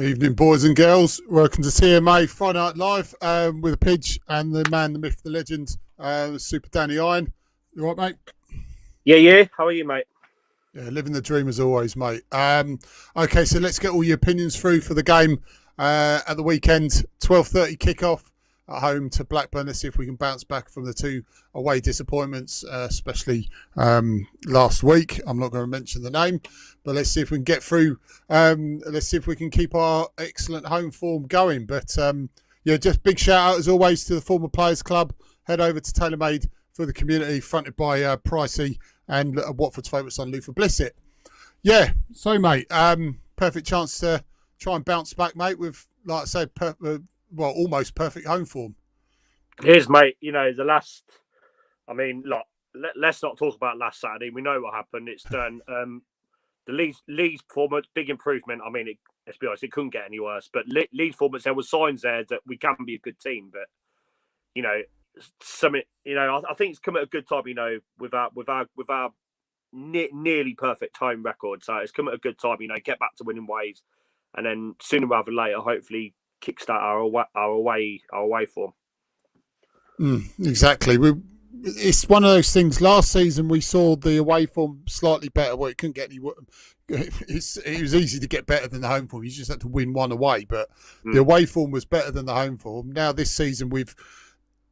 Evening, boys and girls. Welcome to TMA Friday Night Live with a Pidge and the man, the myth, the legend, Super Danny Iron. You all right, mate? Yeah. How are you, mate? Yeah, living the dream as always, mate. Okay, so let's get all your opinions through for the game at the weekend. 12:30 kickoff at home to Blackburn. Let's see if we can bounce back from the two away disappointments, especially last week. I'm not going to mention the name, but let's see if we can get through. Let's see if we can keep our excellent home form going. But yeah, just big shout out as always to the Former Players Club. Head over to TaylorMade for the community, fronted by Pricey and Watford's favourite son, Luther Blissett. Yeah, so mate, perfect chance to try and bounce back, mate, with, like I said, almost perfect home form. It is, mate. You know, look, let's not talk about last Saturday. We know what happened. It's done. The Leeds performance, big improvement. I mean, let's be honest, it couldn't get any worse. But Leeds performance, there were signs there that we can be a good team. But, you know, I think it's come at a good time, you know, with our nearly perfect home record. So it's come at a good time, you know, get back to winning ways. And then sooner rather than later, hopefully, kickstart our away form. Exactly. It's one of those things. Last season we saw the away form slightly better. Well, it couldn't get any. It was easy to get better than the home form. You just had to win one away, but the away form was better than the home form. Now this season we've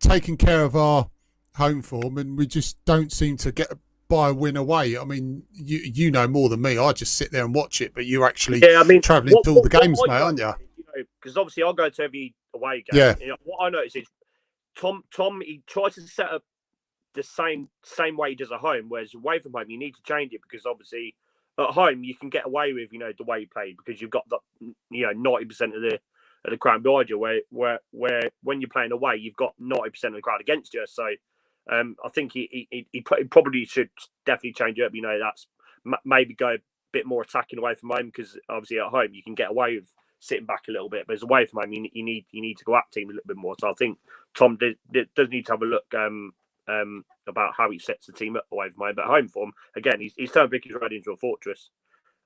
taken care of our home form, and we just don't seem to get by a win away. I mean, you know more than me. I just sit there and watch it, but you're actually travelling to all the games, mate, aren't you? Because obviously I go to every away game. Yeah. You know, what I notice is Tom, he tries to set up the same way he does at home, whereas away from home you need to change it, because obviously at home you can get away with, you know, the way you play, because you've got the 90% of the crowd behind you. Where when you're playing away, you've got 90% of the crowd against you. So I think he probably should definitely change it up. You know, that's maybe go a bit more attacking away from home, because obviously at home you can get away with sitting back a little bit, but as away from home, you need to go at team a little bit more. So I think Tom does need to have a look about how he sets the team up away from home. But home form, again, he's turned Vickers Road into a fortress.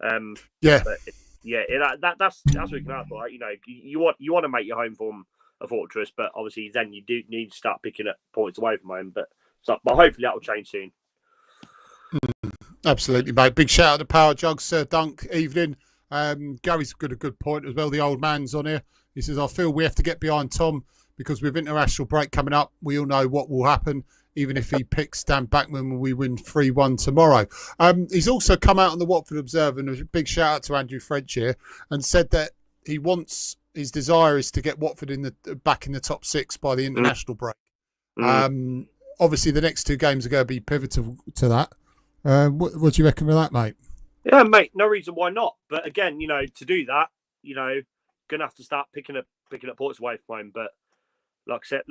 That's what we can ask for. You know, you want to make your home form a fortress, but obviously then you do need to start picking up points away from home. But hopefully that will change soon. Absolutely, mate. Big shout out to Power Jugs, Sir Dunk. Evening. Gary's got a good point as well. The old man's on here. He says, I feel we have to get behind Tom, because with international break coming up, we all know what will happen. Even if he picks Dan Backman when we win 3-1 tomorrow. He's also come out on the Watford Observer, and a big shout out to Andrew French here, and said that his desire is to get Watford back in the top 6 by the international break. Obviously, the next two games are going to be pivotal to that. What do you reckon of that, mate? Yeah, mate, no reason why not. But again, you know, to do that, you know, gonna have to start picking up points away from home. But like I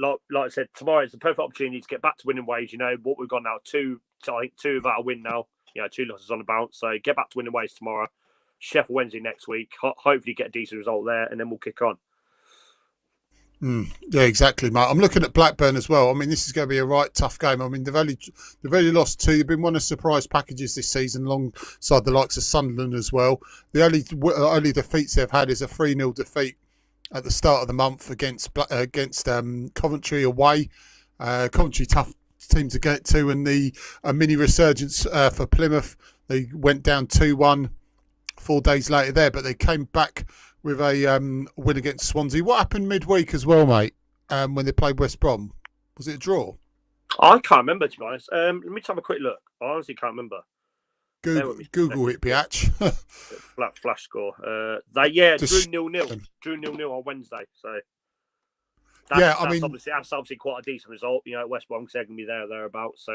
said, tomorrow is the perfect opportunity to get back to winning ways. You know what we've got now, two without a win now. You know, 2 losses on the bounce. So get back to winning ways tomorrow. Sheffield Wednesday next week. Hopefully get a decent result there, and then we'll kick on. Yeah, exactly, mate. I'm looking at Blackburn as well. I mean, this is going to be a right tough game. I mean, they've only lost 2. They've been one of surprise packages this season, alongside the likes of Sunderland as well. The only defeats they've had is a 3-0 defeat at the start of the month against Coventry away. Coventry, tough team to get to, and a mini resurgence for Plymouth. They went down 2-1 4 days later there, but they came back with a win against Swansea. What happened midweek as well, mate, when they played West Brom? Was it a draw? I can't remember, to be honest. Let me just have a quick look. I honestly can't remember. Google it, biatch. Flash score. Drew 0-0. Drew 0-0 on Wednesday. So that's obviously quite a decent result. You know, at West Brom, because they're going to be there or thereabouts. So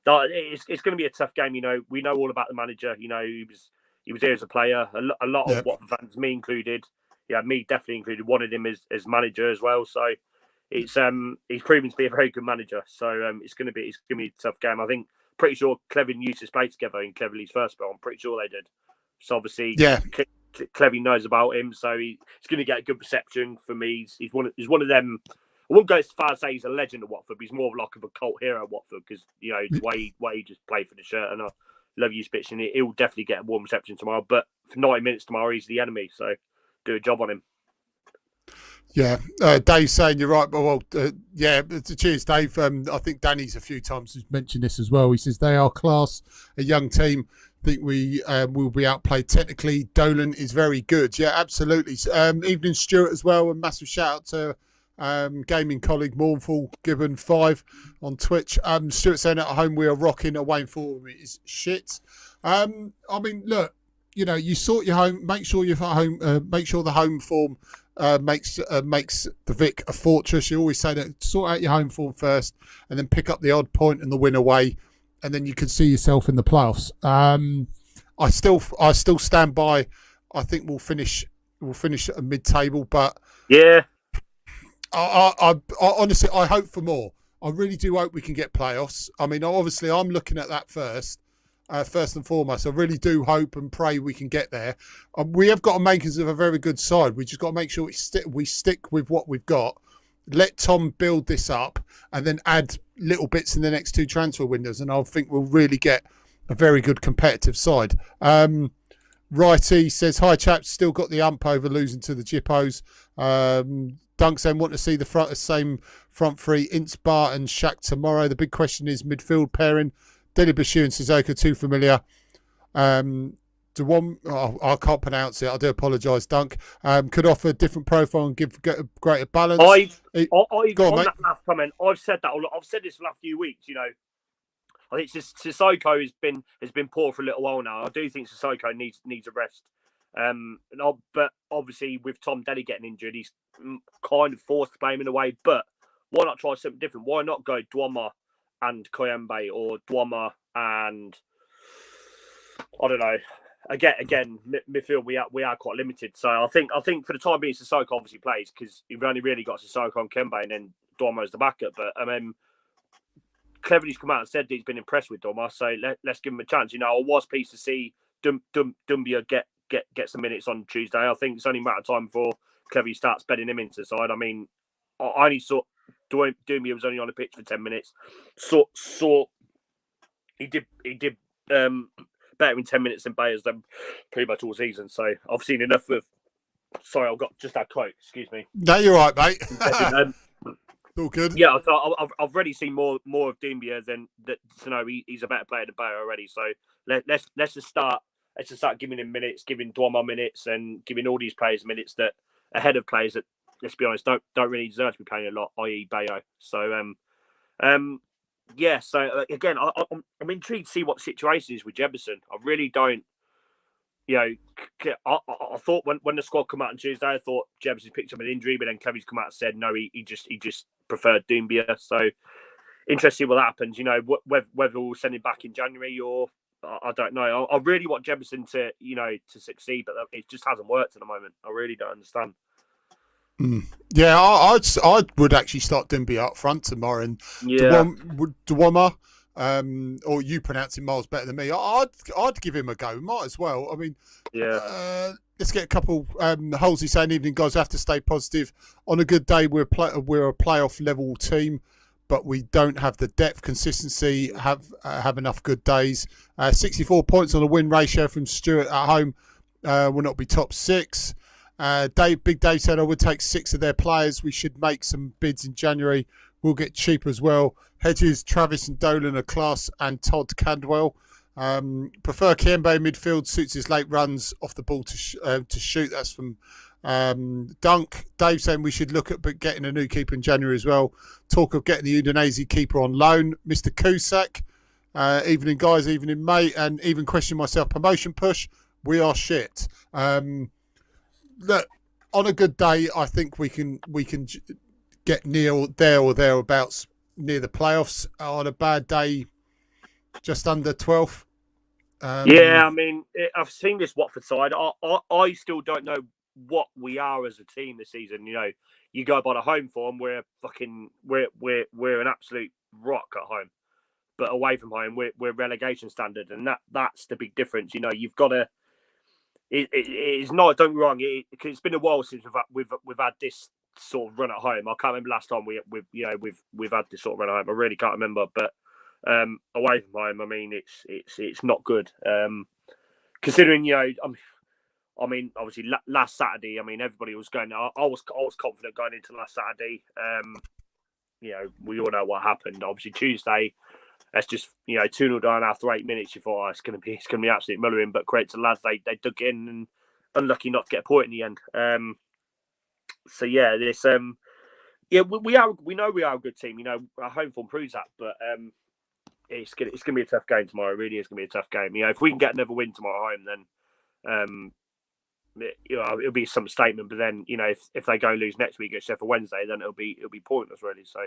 it's going to be a tough game. You know, we know all about the manager. You know, he was here as a player. A lot of Watford fans, me included, me definitely included, wanted him as manager as well. So it's he's proven to be a very good manager. So it's going to be a tough game. I think pretty sure Clevin used to play together in Cleverley's first spell. I'm pretty sure they did. So obviously, Clevin knows about him. So he's going to get a good reception for me. He's one of them. I wouldn't go as far as say he's a legend at Watford, but he's more of a cult hero at Watford, because you know the way he just played for the shirt. And love you, Spitz, and he'll definitely get a warm reception tomorrow. But for 90 minutes tomorrow, he's the enemy. So do a job on him. Yeah, Dave's saying you're right, but yeah, cheers, Dave. I think Danny's a few times has mentioned this as well. He says they are class, a young team. I think we will be outplayed technically. Dolan is very good. Yeah, absolutely. Evening, Stuart, as well. A massive shout out to gaming colleague Mournful Gibbon 5 on Twitch. Stuart saying at home we are rocking, away in form is shit. I mean, look, you know, you sort your home, make sure you're at home, make sure the home form makes the Vic a fortress. You always say that, sort out your home form first, and then pick up the odd point and the win away, and then you can see yourself in the playoffs. I still stand by. I think we'll finish at mid-table, but yeah, I honestly I hope for more. I really do hope we can get playoffs. I mean, obviously I'm looking at that first and foremost. I really do hope and pray we can get there. We have got to make us of a very good side. We just got to make sure we stick with what we've got. Let Tom build this up and then add little bits in the next 2 transfer windows, and I think we'll really get a very good competitive side. Righty says, hi chaps, still got the ump over losing to the Jippos. Dunk saying, want to see the same front three, Ince, Bar and Shaq tomorrow. The big question is midfield pairing. Deli Bashir and Sissoko, too familiar. I can't pronounce it. I do apologise, Dunk. Could offer a different profile and give a greater balance. That last comment, I've said that. I've said this for the last few weeks. You know, I think Sissoko has been poor for a little while now. I do think Sissoko needs a rest. But obviously with Tom Deli getting injured, he's kind of forced to play him in a way. But why not try something different? Why not go Dwoma and Koyembe, or Dwoma and I don't know. Again, midfield we are quite limited. So I think for the time being, Sissoko obviously plays because you've only really got Sissoko and Kembe, and then Dwoma as the backup. But I mean, Cleverly's come out and said that he's been impressed with Dwoma, so let's give him a chance. You know, I was pleased to see Dumbia get some minutes on Tuesday. I think it's only a matter of time before Cleverly starts bedding him into the side. I mean, I only saw Dumbia was only on the pitch for 10 minutes. So he did better in 10 minutes than Bayer's done pretty much all season. So I've seen enough of. Sorry, I've got just that quote. Excuse me. No, you're right, mate. All good. Yeah, so I've already seen more of Dumbia than that. So no, he's a better player than Bayer already. So let's just start giving him minutes, giving Dwoma minutes, and giving all these players minutes that ahead of players that, let's be honest, don't really deserve to be playing a lot, i.e. Bayo. So yeah. So again, I'm intrigued to see what the situation is with Jefferson. I really don't. You know, I thought when the squad come out on Tuesday, I thought Jefferson picked up an injury, but then Kevin's come out and said no, he just preferred Dumbia. So interesting what happens. You know, whether we'll send him back in January or I don't know. I really want Jefferson to succeed, but it just hasn't worked at the moment. I really don't understand. Yeah, I would actually start Dumbia up front tomorrow, and Dwoma, or you pronounce him miles better than me. I'd give him a go. Might as well. I mean, let's get a couple. Halsey saying, evening guys, have to stay positive. On a good day, we're a playoff level team, but we don't have the depth, consistency. Have enough good days. 64 points on a win ratio from Stuart at home. Will not be top 6. Big Dave said I would take 6 of their players. We should make some bids in January. We'll get cheap as well. Hedges, Travis and Dolan are class, and Todd Candwell. Prefer Kiembe midfield, suits his late runs off the ball to shoot. That's from Dunk. Dave saying we should look at getting a new keeper in January as well. Talk of getting the Udinese keeper on loan. Mr. Kusak. Evening guys, evening mate, and even question myself. Promotion push. We are shit. Look, on a good day, I think we can get near there or thereabouts near the playoffs. On a bad day, just under 12th. Yeah, I mean, I've seen this Watford side. I still don't know what we are as a team this season. You know, you go by the home form, we're an absolute rock at home, but away from home, we're relegation standard, and that's the big difference. You know, you've got to. It's not. Don't be wrong. It's been a while since we've had this sort of run at home. I can't remember last time we've had this sort of run at home. I really can't remember. But away from home, I mean, it's not good. Considering I mean, obviously last Saturday, I mean, everybody was going. I was confident going into last Saturday. You know, we all know what happened. Obviously Tuesday, that's just 2-0 down after 8 minutes. You thought, it's going to be absolute mullering. But credit to the lads, they dug in and unlucky not to get a point in the end. So yeah, this we know we are a good team. You know, our home form proves that. But it's gonna be a tough game tomorrow. It really is gonna be a tough game. You know, if we can get another win tomorrow home, then it'll be some statement. But then, if they go and lose next week at Sheffield Wednesday, then it'll be pointless really. So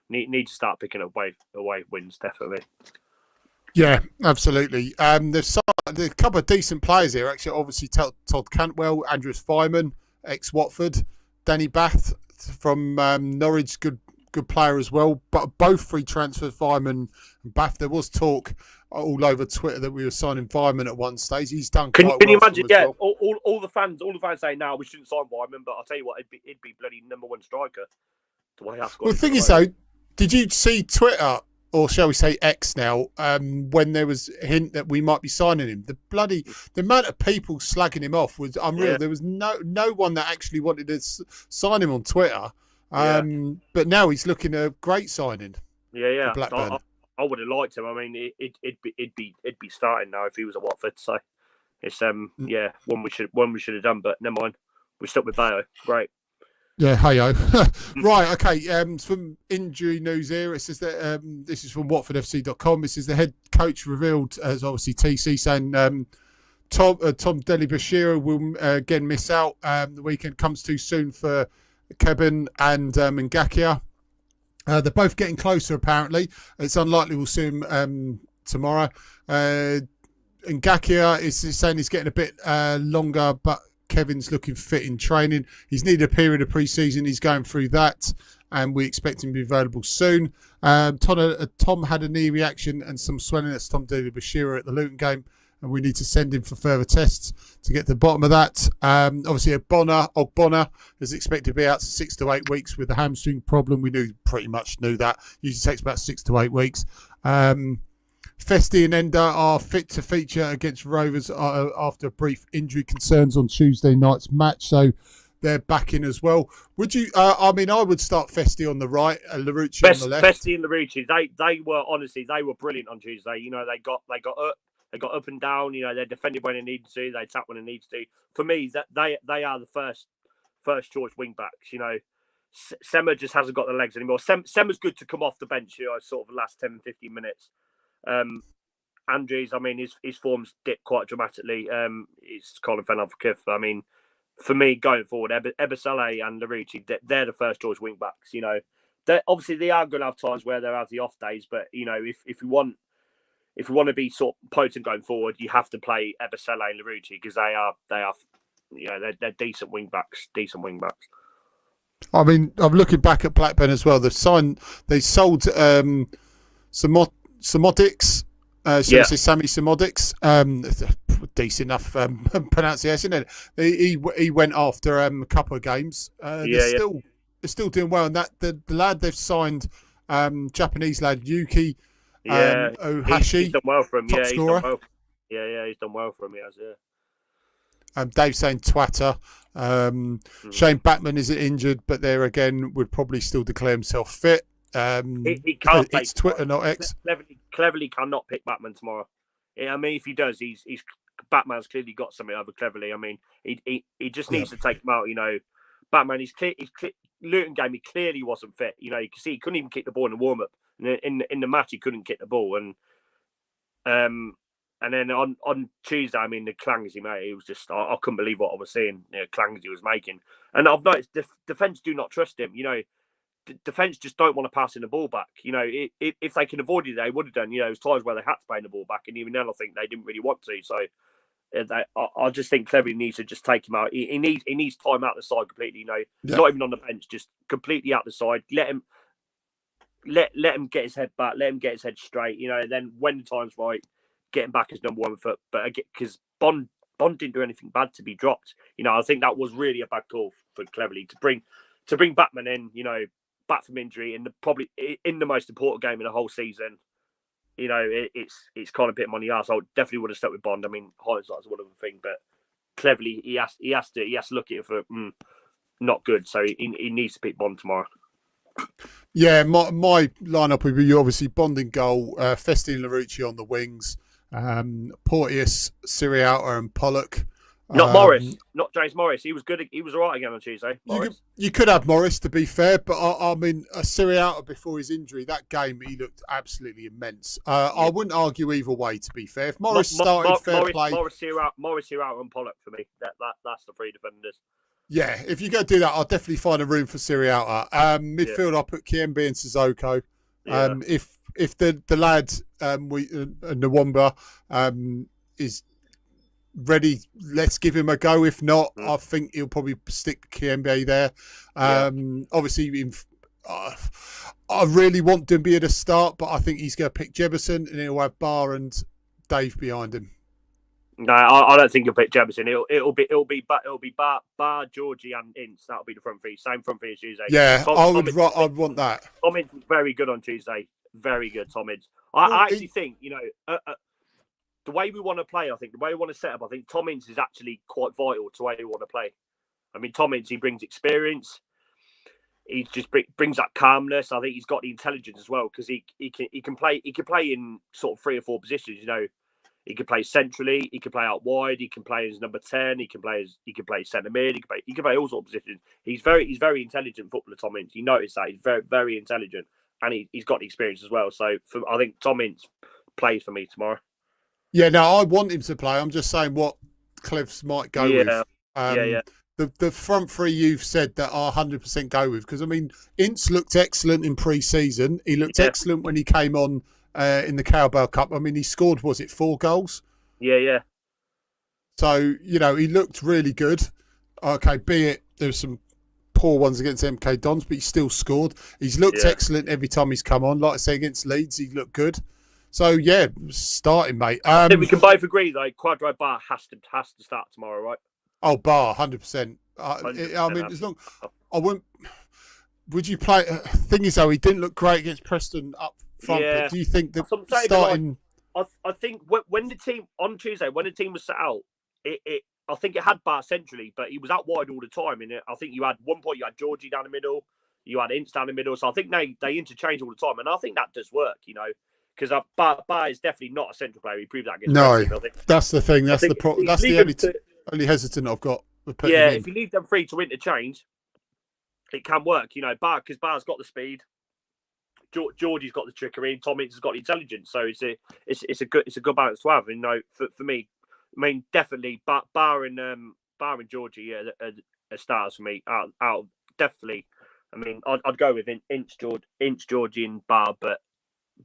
need to start picking up away wins definitely. Yeah, absolutely. There's a couple of decent players here actually. Obviously, Todd Cantwell, Andreas Fireman, ex-Watford, Danny Bath from Norwich, good player as well. But both free transfers, Fireman and Bath. There was talk all over Twitter that we were signing Fireman at one stage. He's done quite well. Can you imagine? Yeah, well. all the fans saying now we shouldn't sign Fireman, but I'll tell you what, it'd be bloody number one striker. The way that's well, the thing is though, did you see Twitter, or shall we say X now, when there was a hint that we might be signing him? The amount of people slagging him off was unreal. Yeah. There was no one that actually wanted to sign him on Twitter. But now he's looking a great signing. Yeah. For Blackburn. I would have liked him. I mean, it'd be starting now if he was at Watford. So it's one we should have done, but never mind. We stuck with Bayo. Great. Yeah, hey-o. Right, okay. Some injury news here. It says that this is from WatfordFC.com. This is the head coach revealed as obviously TC saying Tom Delibashira will again miss out. The weekend comes too soon for Kevin and Ngakia. They're both getting closer apparently. It's unlikely we'll see him tomorrow. Ngakia is saying he's getting a bit longer, but Kevin's looking fit in training. He's needed a period of pre-season. He's going through that, and we expect him to be available soon. Tom had a knee reaction and some swelling. That's Tom Bashira at the Luton game, and we need to send him for further tests to get to the bottom of that. Obviously, Ogbonna is expected to be out 6 to 8 weeks with a hamstring problem. We pretty much knew that. Usually takes about 6 to 8 weeks. Festi and Ender are fit to feature against Rovers after brief injury concerns on Tuesday night's match, so they're back in as well. Would you? I would start Festi on the right, Larouci on the left. Festi and Larouci, they were brilliant on Tuesday. You know, they got up and down. You know, they defended when they needed to, they attacked when they needed to. For me, that they are the first choice wing backs. You know, Sema just hasn't got the legs anymore. Sema's good to come off the bench. You know, sort of the last 10-15 minutes. Andres, I mean, his form's dipped quite dramatically. It's Colin Fennell for Kiff. I mean, for me, going forward, Ebisele and Larouci, they're the first choice wing backs. You know, obviously they are going to have times where they have the off days, but you know, if we want to be sort of potent going forward, you have to play Ebisele and Larouci because they are, you know, they're decent wing backs. I mean, I'm looking back at Blackburn as well. They sold Samodics. Sammy Samodics, decent enough pronunciation. And he went after a couple of games. They're still doing well. And that the lad they've signed, Japanese lad Yuki Ohashi, he's done well for him. Top scorer. He's done well for him. He has. Yeah. Dave's saying Twatter. Shane Batman isn't injured, but there again would probably still declare himself fit. He can't. It's Twitter, not X. Cleverly cannot pick Batman tomorrow. I mean, if he does, he's Batman's clearly got something over Cleverly. I mean, he just needs to take him out. You know, Batman. He's Luton game. He clearly wasn't fit. You know, you can see he couldn't even kick the ball in the warm up. In the match, he couldn't kick the ball. And then on Tuesday, I mean, the clangs he made, it was just I couldn't believe what I was seeing. You know, clangs he was making. And I've noticed defence do not trust him. You know. Defence just don't want to pass in the ball back. You know, if they can avoid it, they would have done. You know, there's times where they had to play in the ball back, and even then, I think they didn't really want to. So, I just think Cleverly needs to just take him out. He needs time out the side completely. You know, not even on the bench, just completely out the side. Let him get his head back. Let him get his head straight. You know, and then when the time's right, get him back as number 1 foot. But because Bond didn't do anything bad to be dropped. You know, I think that was really a bad call for Cleverly to bring Batman in. You know. Back from injury probably in the most important game of the whole season. You know, it's kind of a bit him on the arse. I definitely would have stuck with Bond. I mean, hindsight's one other thing, but cleverly he has to look at it for not good. So he needs to pick Bond tomorrow. Yeah, my lineup would be obviously Bond in goal, Festi and Larucci on the wings, Porteous, Siriauta and Pollock. Not Morris, not James Morris. He was good. He was all right again on Tuesday. You could have Morris, to be fair, but I mean, Siriauta before his injury, that game he looked absolutely immense. I wouldn't argue either way, to be fair. If Morris started, fair play. Morris, Siriauta and Pollock for me. That's the three defenders. Yeah, if you're going to do that, I'll definitely find a room for Siriauta. Midfield, I'll put Kiembe and Sissoko. If the lad Nwamba is ready, let's give him a go. If not, I think he'll probably stick Kiembe there. Obviously, I really want Doumbia to start, but I think he's going to pick Jefferson, and he'll have Barr and Dave behind him. No, I don't think he'll pick Jefferson. It'll be Barr, Georgie, and Ince. That'll be the front three. Same front three as Tuesday. Yeah, I'd want that. Tom Ince was very good on Tuesday. Very good, Tom Ince. I actually think, the way we want to play, I think, the way we want to set up, I think Tom Ince is actually quite vital to the way we want to play. I mean, Tom Ince, he brings experience. He just brings that calmness. I think he's got the intelligence as well, because he can play in sort of 3 or 4 positions. He can play centrally. He can play out wide. He can play as number 10. He can play centre mid. He can play all sorts of positions. He's very intelligent footballer, Tom Ince. You notice that he's very, very intelligent, and he's got the experience as well. So I think Tom Ince plays for me tomorrow. Yeah, no, I want him to play. I'm just saying what Clevs might go with. The front three you've said that I 100% go with, because I mean, Ince looked excellent in pre-season. He looked excellent when he came on in the Carabao Cup. I mean, he scored, was it 4 goals? Yeah. So, he looked really good. Okay, be it there's some poor ones against MK Dons, but he still scored. He's looked excellent every time he's come on. Like I say, against Leeds, he looked good. So, yeah, starting, mate. I think we can both agree, though, Quadro Barr has to start tomorrow, right? Oh, Barr, 100%. I mean, as long... I wouldn't... Would you play... Thing is, though, he didn't look great against Preston up front, but do you think that starting... I think when the team... On Tuesday, when the team was set out, I think it had Barr centrally, but he was out wide all the time. And I think you had one point, you had Georgie down the middle, you had Ince down the middle. So I think they interchange all the time. And I think that does work, because Barr is definitely not a central player. He proved that against Preston, I think. That's the thing. That's the problem. That's the only hesitant I've got. If you leave them free to interchange, it can work. Barr, because Barr's got the speed. Georgie's got the trickery. Tom Ince has got the intelligence. So it's a good balance to have. And for me, I mean, definitely Barr and Georgie are stars for me. Out definitely. I mean, I'd go with Ince, Georgie, and Barr, but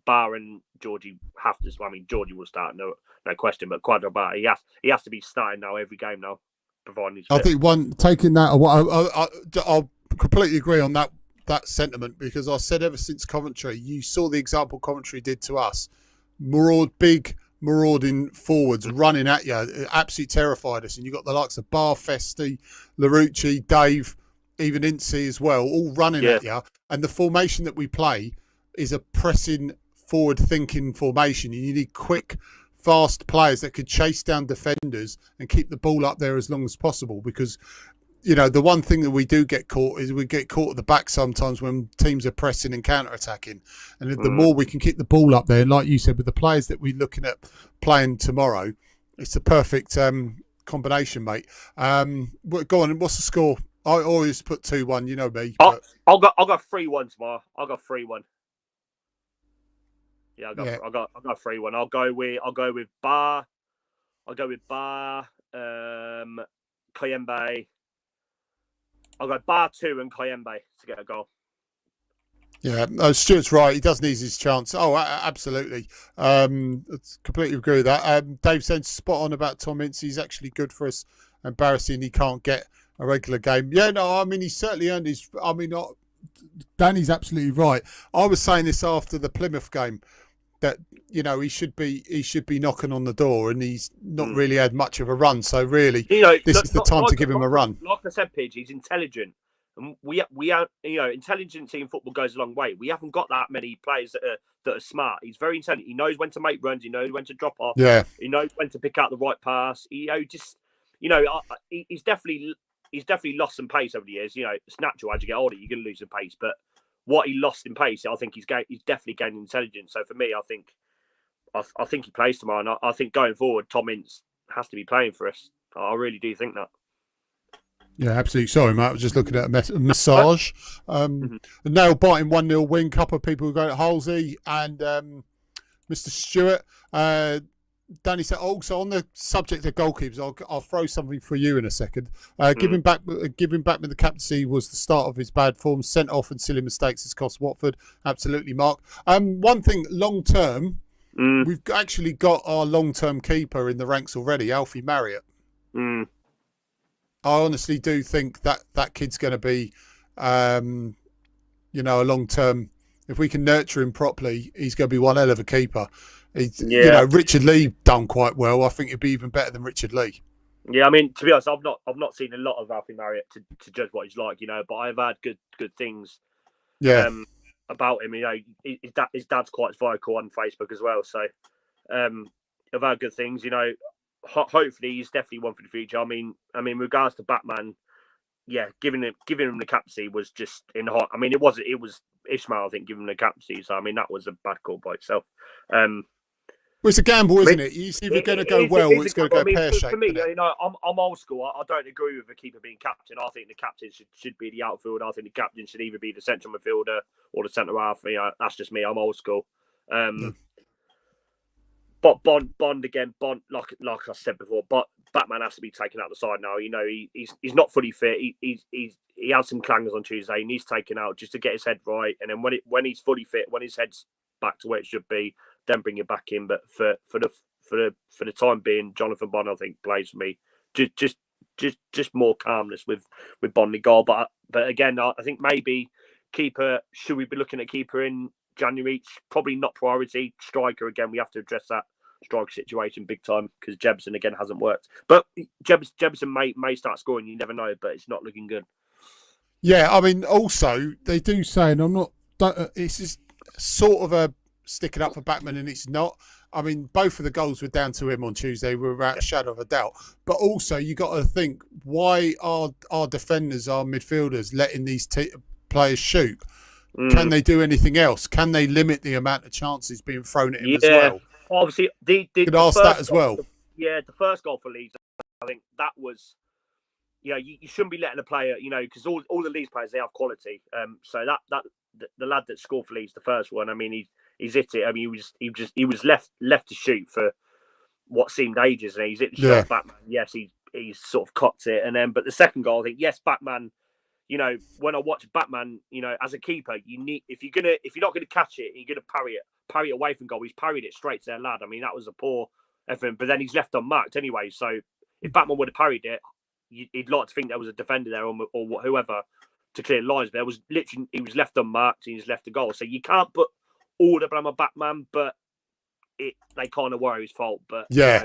Barr and Georgie have to. I mean, Georgie will start, no question. But Quadro Barr, he has to be starting now every game now, providing he's fit. I think taking that, I'll completely agree on that sentiment, because I said ever since Coventry, you saw the example Coventry did to us. Big marauding forwards running at you, it absolutely terrified us. And you got the likes of Barr, Festi, Larucci, Dave, even Ince as well, all running at you. And the formation that we play is a pressing, forward-thinking formation. You need quick, fast players that could chase down defenders and keep the ball up there as long as possible, because the one thing that we do get caught is we get caught at the back sometimes when teams are pressing and counter-attacking. And the more we can keep the ball up there, like you said, with the players that we're looking at playing tomorrow, it's the perfect combination, mate. Go on, what's the score? I always put 2-1, you know me. But... I'll go 3-1 tomorrow. I'll go 3-1. Yeah, I'll go 3-1. I'll go with Barr. I'll go with Barr, Kiembe. I'll go Barr 2 and Kiembe to get a goal. Yeah, Stuart's right. He does need his chance. Oh, absolutely. Completely agree with that. Dave said spot on about Tom Ince. He's actually good for us. Embarrassing, he can't get a regular game. Yeah, no, I mean, he's certainly earned his... I mean, Danny's absolutely right. I was saying this after the Plymouth game, that he should be knocking on the door, and he's not really had much of a run. So really, this is the time to give him a run. Like I said, Pidge, he's intelligent, and we are intelligence in football goes a long way. We haven't got that many players that are smart. He's very intelligent. He knows when to make runs. He knows when to drop off. Yeah, he knows when to pick out the right pass. He he's definitely lost some pace over the years. It's natural as you get older, you're going to lose some pace. But what he lost in pace, I think he's definitely gained intelligence. So for me, I think he plays tomorrow, and I think going forward, Tom Ince has to be playing for us. I really do think that. Yeah, absolutely. Sorry, mate. I was just looking at a massage. A nail-biting 1-0 win. Couple of people who go to Halsey and Mr. Stewart. Danny said, also on the subject of goalkeepers, I'll throw something for you in a second. Giving back with the captaincy was the start of his bad form. Sent off and silly mistakes has cost Watford. Absolutely, Mark. One thing, long-term, we've actually got our long-term keeper in the ranks already, Alfie Marriott. I honestly do think that kid's going to be, a long-term. If we can nurture him properly, he's going to be one hell of a keeper. Richard Lee done quite well. I think he'd be even better than Richard Lee. Yeah, I mean, to be honest, I've not seen a lot of Alfie Marriott to judge what he's like, but I've had good things. Yeah. About him, his dad's quite vocal on Facebook as well. So, I've had good things. Hopefully he's definitely one for the future. I mean, regards to Batman, yeah, giving him the captaincy was just in hot. I mean, it was Ismail, I think, giving him the captaincy. So I mean, that was a bad call by itself. Well, it's a gamble, isn't it? It's either going to go well or it's going to go pear-shaped. For me, I'm old school. I don't agree with the keeper being captain. I think the captain should be the outfielder. I think the captain should either be the central midfielder or the centre half. That's just me. I'm old school. But Bond again, like I said before, but Batman has to be taken out the side now. He's not fully fit. He had some clangers on Tuesday. He needs taken out just to get his head right, and then when he's fully fit, when his head's back to where it should be, then bring it back in. But for the time being, Jonathan Bond, I think, plays for me. Just more calmness with Bond in goal. But again, I think maybe keeper. Should we be looking at keeper in January? Probably not priority. Striker again, we have to address that striker situation big time because Jebson again hasn't worked. But Jebson may start scoring. You never know, but it's not looking good. Yeah, I mean, also they do say, and I'm not. It's just sort of a sticking up for Batman, and it's not. I mean, both of the goals were down to him on Tuesday, were without a shadow of a doubt. But also, you got to think, why are our defenders, our midfielders, letting these players shoot? Can they do anything else? Can they limit the amount of chances being thrown at him as well? Obviously, could ask that as well. The first goal for Leeds, I think that was. You shouldn't be letting a player, because all the Leeds players, they have quality. So that the lad that scored for Leeds, the first one, I mean, he's hit it. I mean, he was left to shoot for what seemed ages, and he's hit the shot. Batman, yes, he's sort of cocked it, and then but the second goal, I think, yes, Batman. When I watch Batman, as a keeper, if you're not gonna catch it, you're gonna parry it away from goal. He's parried it straight to their lad. I mean, that was a poor effort, but then he's left unmarked anyway. So if Batman would have parried it, he'd like to think there was a defender there or whoever to clear lines. But there was literally he was left unmarked and he's left a goal. So you can't put all the blame on Batman, but they kind of were his fault. But yeah,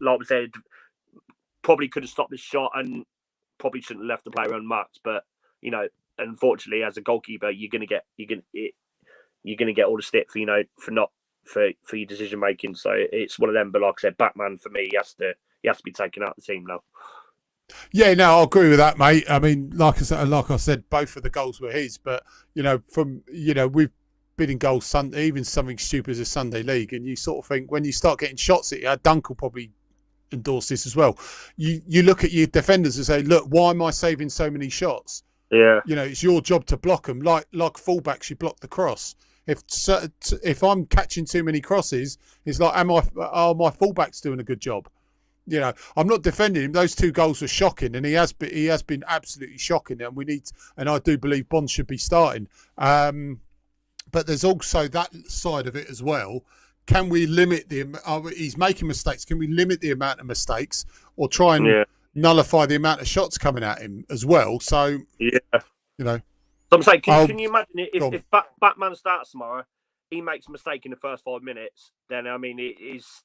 like we said, probably could have stopped this shot and probably shouldn't have left the player unmarked. But unfortunately, as a goalkeeper, you're gonna get all the stick for for your decision making. So it's one of them. But like I said, Batman for me, he has to be taken out of the team now. Yeah, no, I agree with that, mate. I mean, like I said, both of the goals were his. But we've been in goals Sunday, even something stupid as a Sunday league, and you sort of think when you start getting shots at you, Dunk will probably endorse this as well. You look at your defenders and say, look, why am I saving so many shots? Yeah, it's your job to block them. Like fullbacks, you block the cross. If I'm catching too many crosses, it's like, are my fullbacks doing a good job? I'm not defending him. Those two goals were shocking, and he has been absolutely shocking. And I do believe Bond should be starting. But there's also that side of it as well. Can we limit he's making mistakes? Can we limit the amount of mistakes, or try and nullify the amount of shots coming at him as well? So So I'm saying, can you imagine if Batman starts tomorrow, he makes a mistake in the first 5 minutes? Then I mean, it is.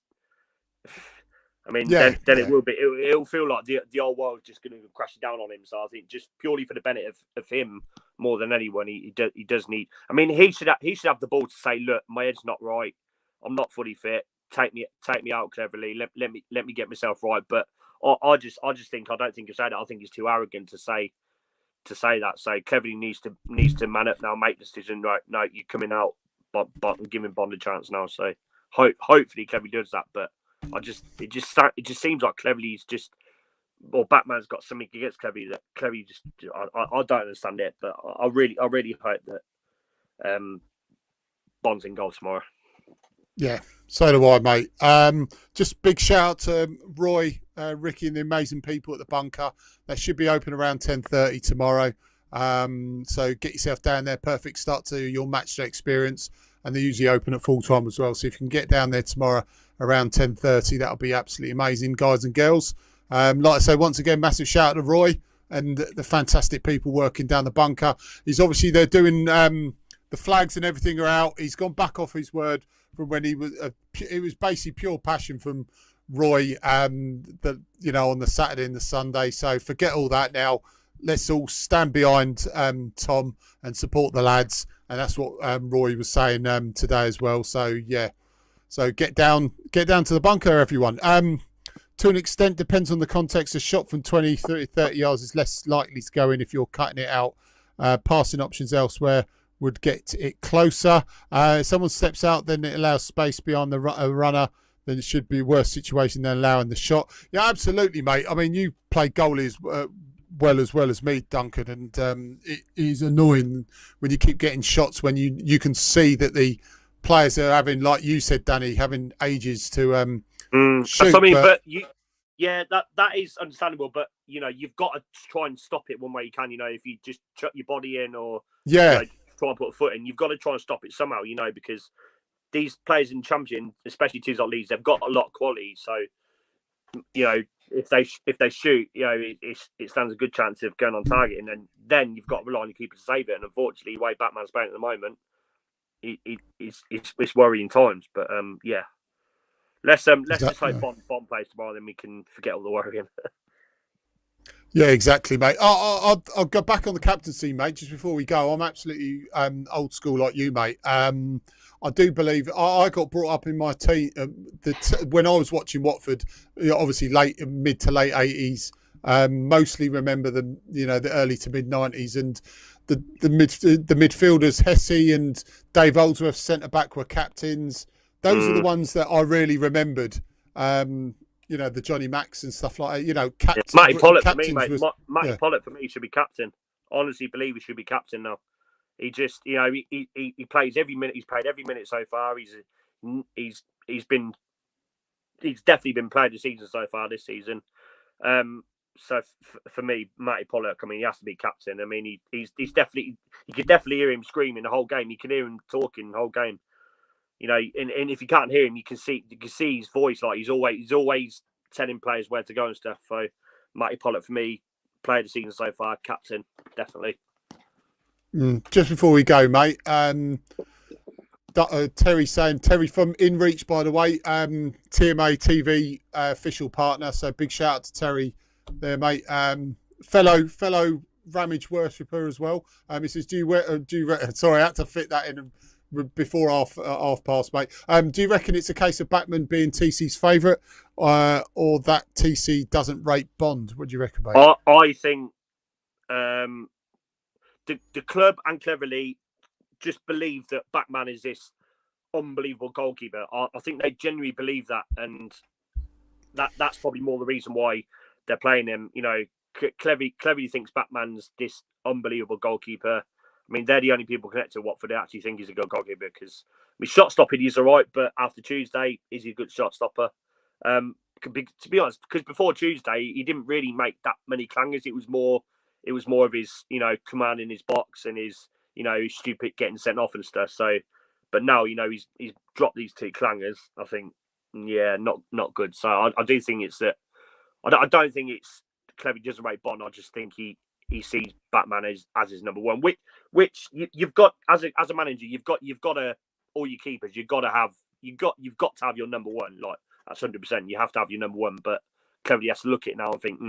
Then it will be. It'll feel like the whole world's just going to crash down on him. So I think just purely for the benefit of him more than anyone, he does need. I mean, he should have the ball to say, look, my head's not right. I'm not fully fit. Take me out cleverly. Let me get myself right. But I just think I don't think he'll say that. I think he's too arrogant to say that. So Cleverly needs to man up now, make the decision. Right, no, you're coming out, but giving Bond a chance now. So hopefully Cleverly does that. But it just seems like Cleverly's just. Well, Batman's got something against Cleverly that Cleverly just. I don't understand it, but I really hope that Bond's in goal tomorrow. Yeah, so do I, mate. Just big shout out to Roy, Ricky, and the amazing people at the bunker. They should be open around 10:30 tomorrow. So get yourself down there. Perfect start to your matchday experience, and they usually open at full time as well. So if you can get down there tomorrow around 10:30, that'll be absolutely amazing, guys and girls. Like I say, once again, massive shout out to Roy and the fantastic people working down the bunker. They're doing the flags and everything are out. He's gone back off his word from when he was. It was basically pure passion from Roy. On the Saturday and the Sunday. So forget all that now. Let's all stand behind Tom and support the lads. And that's what Roy was saying today as well. So yeah. So get down to the bunker, everyone. To an extent, depends on the context. A shot from 20, 30 yards is less likely to go in if you're cutting it out. Passing options elsewhere would get it closer. If someone steps out, then it allows space beyond the runner. Then it should be a worse situation than allowing the shot. Yeah, absolutely, mate. I mean, you play goalies well as me, Duncan, and it is annoying when you keep getting shots when you can see that the players are having, like you said, Danny, having ages to shoot. That is understandable, but you've got to try and stop it one way you can. If you just chuck your body in or try and put a foot in, you've got to try and stop it somehow. Because these players in Championship, especially teams like Leeds, they've got a lot of quality. So if they shoot, it stands a good chance of going on target, and then you've got to rely on your keeper to save it. And unfortunately, the way Batman's playing at the moment, it's worrying times. But yeah. Let's just hope Bond plays tomorrow, then we can forget all the worrying. Yeah, exactly, mate. I'll go back on the captaincy, mate. Just before we go, I'm absolutely old school like you, mate. I do believe I got brought up in my team when I was watching Watford. Obviously, mid to late 80s. Mostly remember the early to mid 90s, and the midfielders Hesse and Dave Oldsworth centre back were captains. Those are the ones that I really remembered. The Johnny Macks and stuff like that. Captain. Matty Pollitt for me, mate. Matty Pollitt for me should be captain. Honestly, believe he should be captain now. He just, he plays every minute. He's played every minute so far. He's definitely been playing the season so far this season. So for me, Matty Pollitt, he has to be captain. He's definitely, you could definitely hear him screaming the whole game. You can hear him talking the whole game. And if you can't hear him, you can see his voice. Like he's always telling players where to go and stuff. So Matty Pollitt for me, player of the season so far, captain, definitely. Just before we go, mate, Terry saying, Terry from InReach, by the way, TMA TV official partner. So big shout out to Terry there, mate. Fellow Ramage worshipper as well. He says, sorry, I had to fit that in before half past, mate. Do you reckon it's a case of Batman being TC's favourite, or that TC doesn't rate Bond? What do you reckon, mate? I think the club and Cleverly just believe that Batman is this unbelievable goalkeeper. I think they genuinely believe that, and that's probably more the reason why they're playing him. Cleverly thinks Batman's this unbelievable goalkeeper. They're the only people connected to Watford that actually think he's a good goalkeeper, because shot stopping he's all right, but after Tuesday, is he a good shot stopper? To be honest, because before Tuesday, he didn't really make that many clangers. It was more of his, command in his box and his, his stupid getting sent off and stuff. So, but now, he's dropped these two clangers. I think, yeah, not good. So I do think it's that. I don't think it's Cleverly doesn't rate Bond. I just think he sees Batman as his number one, which you've got as a manager, you've got to, all your keepers, you've got to have your number one. Like that's 100%. You have to have your number one, but Cleverly has to look at it now and think,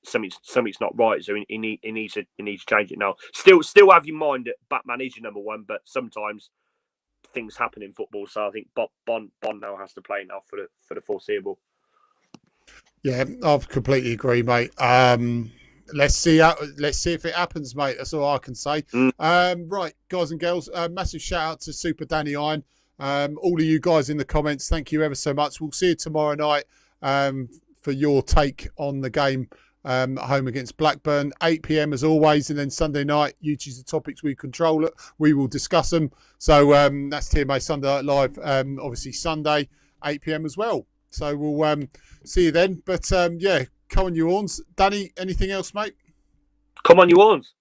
something's not right. So he needs to change it now. Still have in mind that Batman is your number one, but sometimes things happen in football. So I think Bond now has to play now for the foreseeable. Yeah, I completely agree, mate. Let's see if it happens, mate. That's all I can say. Right, guys and girls, massive shout out to Super Danny Iron. All of you guys in the comments, thank you ever so much. We'll see you tomorrow night for your take on the game at home against Blackburn, 8 p.m. as always, and then Sunday night, you choose the topics we control it. We will discuss them. So that's TMA Sunday Night Live, obviously Sunday, 8 p.m. as well. So we'll see you then. But yeah, come on, you horns. Danny, anything else, mate? Come on, you horns.